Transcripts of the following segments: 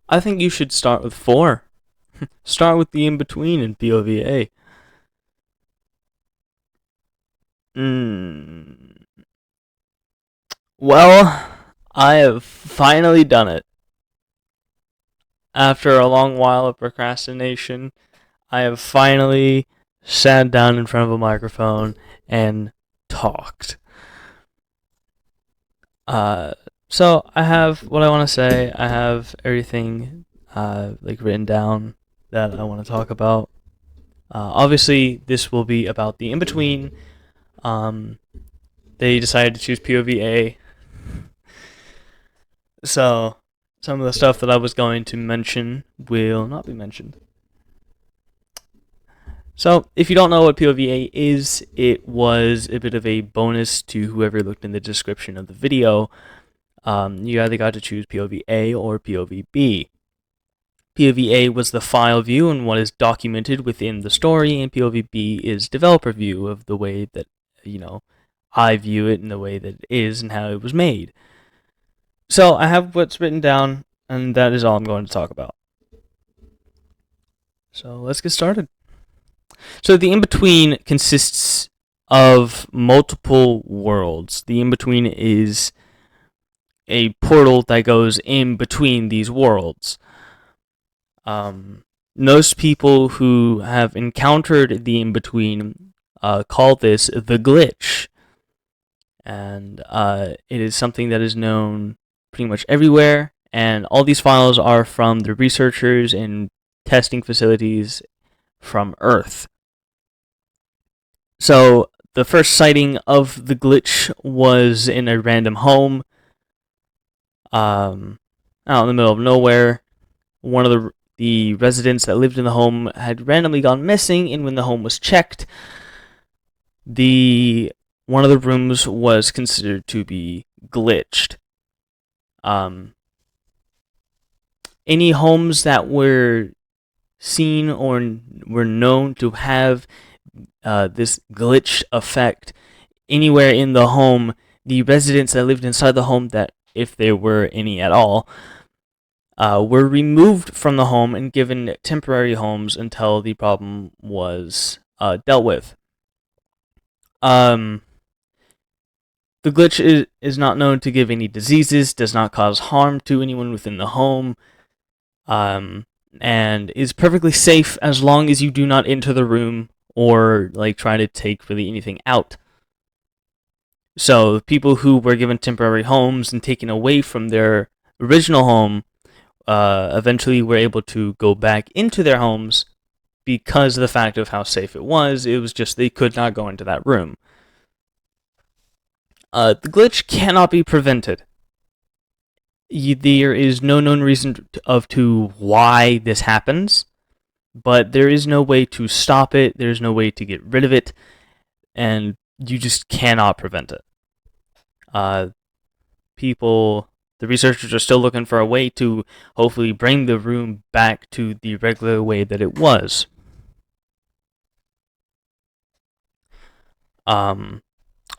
I think you should start with 4. Start with the in-between in POVA. Mm. Well, I have finally done it. After a long while of procrastination, I have finally sat down in front of a microphone and talked. Uh, so I have what I want to say. I have everything written down that I want to talk about. Obviously, this will be about the in between. Um, they decided to choose POVA, so some of the stuff that I was going to mention will not be mentioned. So, if you don't know what POVA is, it was a bit of a bonus to whoever looked in the description of the video. You either got to choose POVA or POVB. POVA was the file view and what is documented within the story, and POVB is developer view of the way that, I view it and the way that it is and how it was made. So I have what's written down, and that is all I'm going to talk about. So let's get started. So the in-between consists of multiple worlds. The in-between is a portal that goes in between these worlds. Most people who have encountered the in-between call this the glitch. And it is something that is known pretty much everywhere. And all these files are from the researchers and testing facilities from Earth. So the first sighting of the glitch was in a random home out in the middle of nowhere. One of the residents that lived in the home had randomly gone missing, and when the home was checked, one of the rooms was considered to be glitched. Any homes that were seen or were known to have this glitch effect anywhere in the home, the residents that lived inside the home, that if there were any at all, were removed from the home and given temporary homes until the problem was dealt with. The glitch is not known to give any diseases, does not cause harm to anyone within the home, and is perfectly safe as long as you do not enter the room or try to take really anything out. So people who were given temporary homes and taken away from their original home eventually were able to go back into their homes because of the fact of how safe it was. It was just they could not go into that room. The glitch cannot be prevented. There is no known reason to why this happens, but there is no way to stop it. There's no way to get rid of it, and you just cannot prevent it. The researchers are still looking for a way to hopefully bring the room back to the regular way that it was.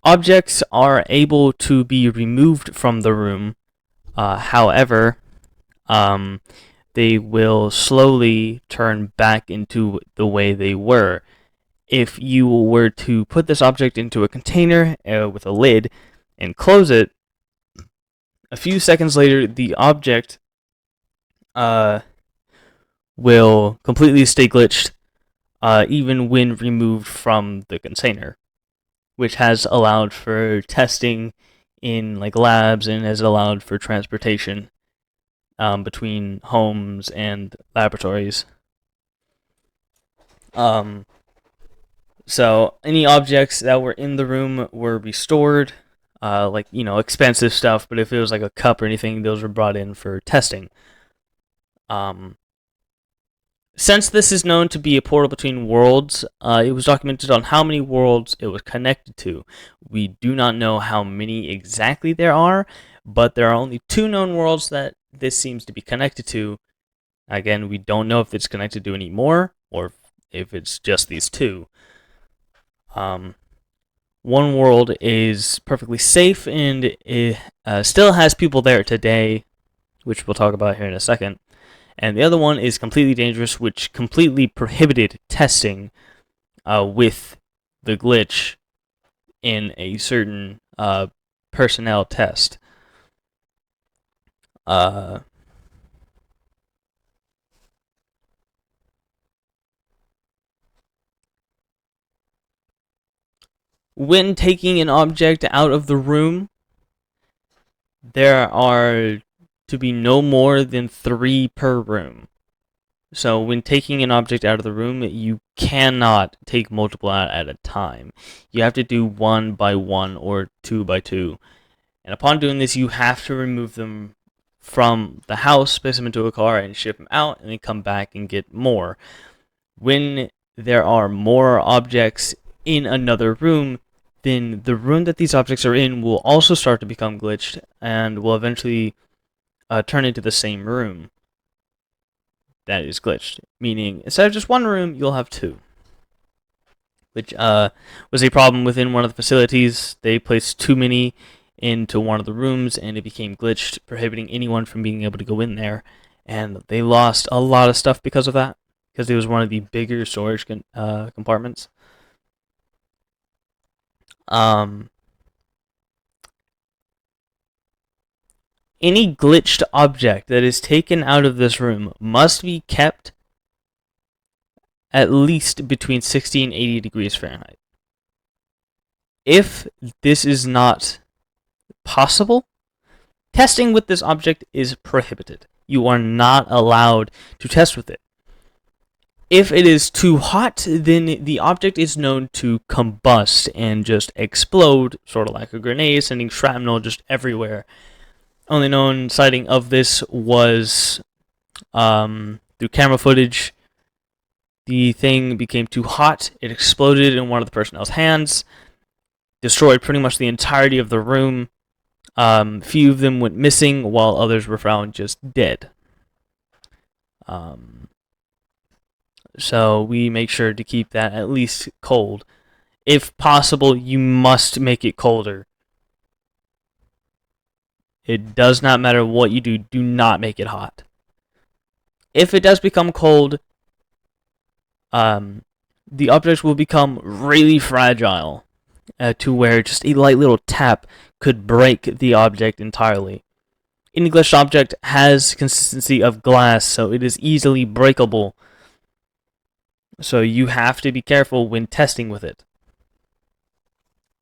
Objects are able to be removed from the room. However, they will slowly turn back into the way they were. If you were to put this object into a container with a lid and close it, a few seconds later, the object will completely stay glitched, even when removed from the container, which has allowed for testing in labs and has allowed for transportation between homes and laboratories. So any objects that were in the room were restored, expensive stuff, but if it was like a cup or anything, those were brought in for testing. Since this is known to be a portal between worlds, it was documented on how many worlds it was connected to. We do not know how many exactly there are, but there are only 2 known worlds that this seems to be connected to. Again, we don't know if it's connected to any more, or if it's just these 2. One world is perfectly safe, and it still has people there today, which we'll talk about here in a second. And the other one is completely dangerous, which completely prohibited testing with the glitch in a certain personnel test. When taking an object out of the room, there are to be no more than 3 per room. So when taking an object out of the room, you cannot take multiple out at a time. You have to do 1 by 1 or 2 by 2. And upon doing this, you have to remove them from the house, place them into a car, and ship them out, and then come back and get more. When there are more objects in another room, then the room that these objects are in will also start to become glitched and will eventually turn into the same room that is glitched. Meaning, instead of just 1 room, you'll have 2. Which was a problem within one of the facilities. They placed too many into one of the rooms and it became glitched, prohibiting anyone from being able to go in there. And they lost a lot of stuff because of that, because it was one of the bigger storage compartments. Any glitched object that is taken out of this room must be kept at least between 60 and 80 degrees Fahrenheit. If this is not possible, testing with this object is prohibited. You are not allowed to test with it. If it is too hot, then the object is known to combust and just explode, sort of like a grenade, sending shrapnel just everywhere. Only known sighting of this was through camera footage. The thing became too hot, it exploded in one of the personnel's hands, destroyed pretty much the entirety of the room. Few of them went missing, while others were found just dead. So we make sure to keep that at least cold. If possible, you must make it colder. It does not matter what you do, do not make it hot. If it does become cold, the objects will become really fragile to where just a light little tap could break the object entirely. Any glitched object has consistency of glass, so it is easily breakable. So you have to be careful when testing with it.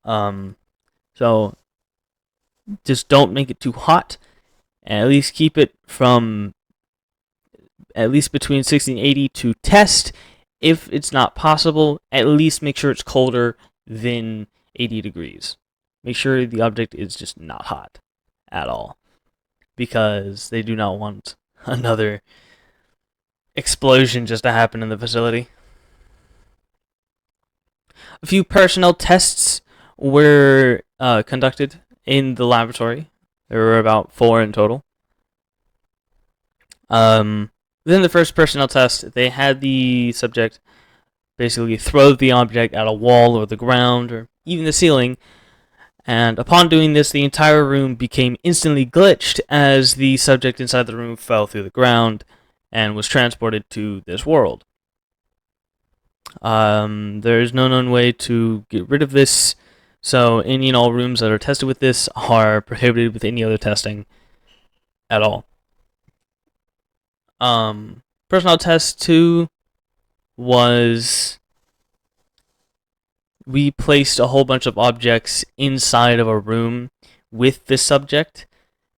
So just don't make it too hot, and at least keep it from at least between 60 and 80 to test. If it's not possible, at least make sure it's colder than 80 degrees. Make sure the object is just not hot at all, because they do not want another explosion just to happen in the facility. A few personnel tests were conducted in the laboratory. There were about 4 in total. Within the first personnel test, they had the subject basically throw the object at a wall or the ground or even the ceiling, and upon doing this, the entire room became instantly glitched as the subject inside the room fell through the ground and was transported to this world. There is no known way to get rid of this, so any and all rooms that are tested with this are prohibited with any other testing at all. Personnel test 2 was we placed a whole bunch of objects inside of a room with this subject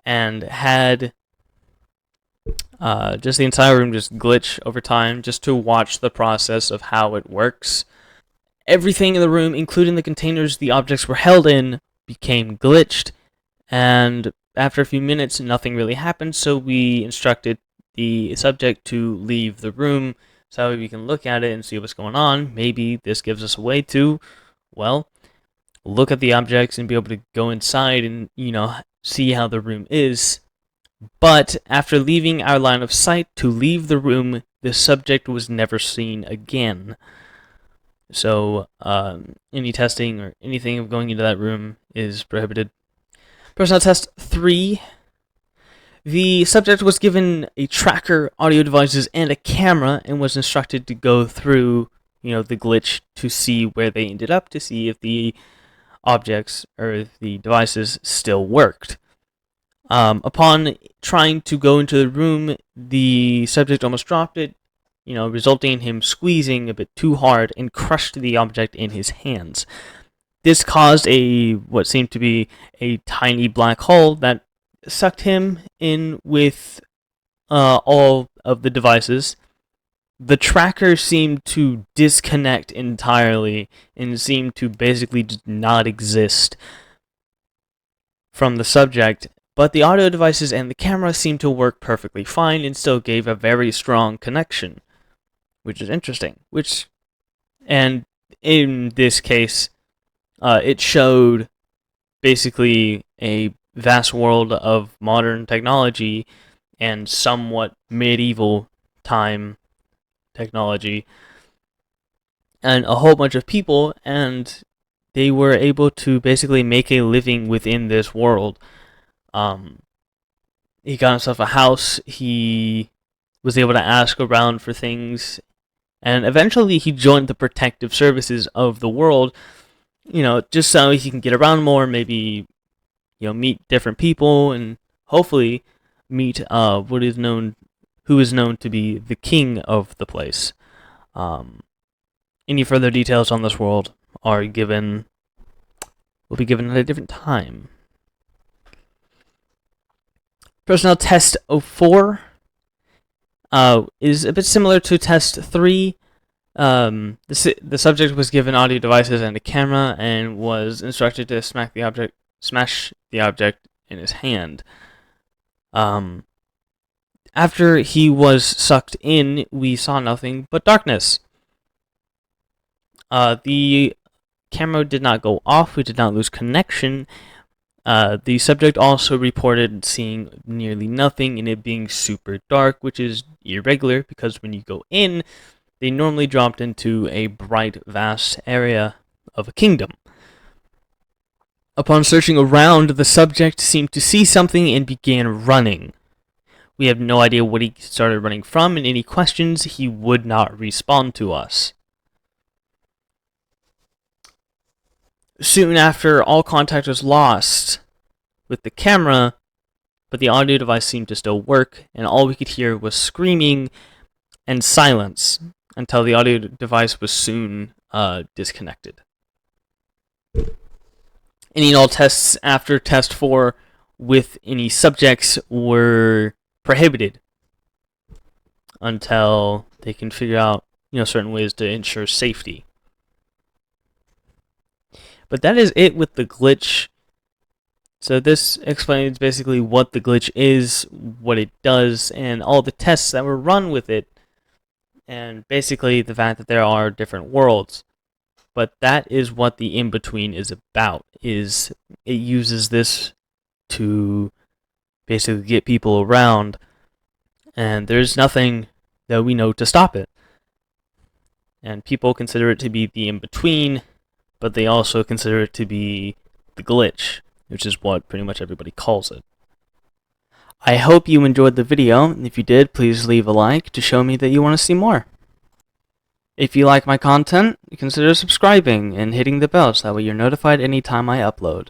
and had just the entire room just glitch over time just to watch the process of how it works. Everything in the room, including the containers the objects were held in, became glitched, and after a few minutes nothing really happened, so we instructed the subject to leave the room so we can look at it and see what's going on. Maybe this gives us a way to, well, look at the objects and be able to go inside and, see how the room is. But after leaving our line of sight to leave the room, the subject was never seen again. So any testing or anything of going into that room is prohibited. Personnel test 3. The subject was given a tracker, audio devices, and a camera, and was instructed to go through, the glitch to see where they ended up, to see if the objects or if the devices still worked. Upon trying to go into the room, the subject almost dropped it, resulting in him squeezing a bit too hard and crushed the object in his hands. This caused what seemed to be a tiny black hole that sucked him in with all of the devices. The tracker seemed to disconnect entirely and seemed to basically just not exist from the subject, but the audio devices and the camera seemed to work perfectly fine and still gave a very strong connection, which is interesting. And in this case, it showed basically a vast world of modern technology and somewhat medieval time technology and a whole bunch of people, and they were able to basically make a living within this world. He got himself a house, he was able to ask around for things, and eventually he joined the protective services of the world, just so he can get around more, maybe, meet different people, and hopefully meet who is known to be the king of the place. Any further details on this world will be given at a different time. Personnel Test 04 is a bit similar to Test 3. The subject was given audio devices and a camera and was instructed to smash the object in his hand. After he was sucked in, we saw nothing but darkness. The camera did not go off. We did not lose connection. The subject also reported seeing nearly nothing and it being super dark, which is irregular because when you go in, they normally dropped into a bright, vast area of a kingdom. Upon searching around, the subject seemed to see something and began running. We have no idea what he started running from, and any questions, he would not respond to us. Soon after, all contact was lost with the camera, but the audio device seemed to still work, and all we could hear was screaming and silence until the audio device was soon disconnected. Any and all tests after Test 4 with any subjects were prohibited until they can figure out, certain ways to ensure safety. But that is it with the glitch. So this explains basically what the glitch is, what it does, and all the tests that were run with it, and basically the fact that there are different worlds. But that is what the in-between is about, is it uses this to basically get people around, and there's nothing that we know to stop it. And people consider it to be the in-between, but they also consider it to be the glitch, which is what pretty much everybody calls it. I hope you enjoyed the video, and if you did, please leave a like to show me that you want to see more. If you like my content, consider subscribing and hitting the bell so that way you're notified anytime I upload.